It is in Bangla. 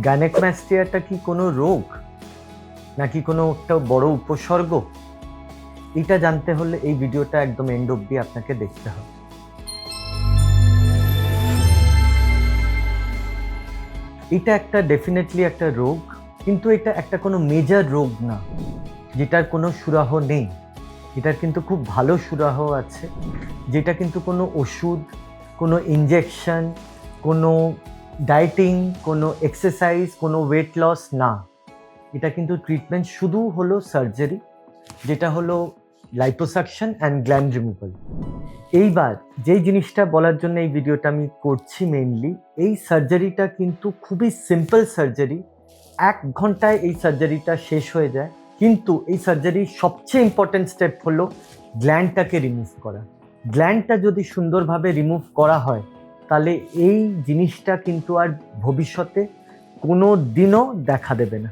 গ্যানেকম্যাস্টিয়াটা কি কোনো রোগ নাকি কোনো একটা বড় উপসর্গ? এটা জানতে হলে এই ভিডিওটা একদম এন্ড অবধি আপনাকে দেখতে হবে। এটা একটা ডেফিনেটলি একটা রোগ, কিন্তু এটা একটা কোনো মেজর রোগ না যেটার কোনো সুরাহ নেই। এটার কিন্তু খুব ভালো সুরাহ আছে, যেটা কিন্তু কোনো ওষুধ, কোনো ইনজেকশন, কোনো ডায়েটিং, কোনো এক্সারসাইজ, কোনো ওয়েট লস না। এটা কিন্তু ট্রিটমেন্ট শুধু হলো সার্জারি, যেটা হলো লাইপোসাকশন অ্যান্ড গ্ল্যান্ড রিমুভাল। এইবার যেই জিনিসটা বলার জন্য এই ভিডিওটা আমি করছি মেইনলি, এই সার্জারিটা কিন্তু খুবই সিম্পল সার্জারি। 1 ঘন্টায় এই সার্জারিটা শেষ হয়ে যায়। কিন্তু এই সার্জারির সবচেয়ে ইম্পর্টেন্ট স্টেপ হলো গ্ল্যান্ডটাকে রিমুভ করা। গ্ল্যান্ডটা যদি সুন্দরভাবে রিমুভ করা হয়, তাহলে এই জিনিসটা কিন্তু আর ভবিষ্যতে কোনো দিনও দেখা দেবে না।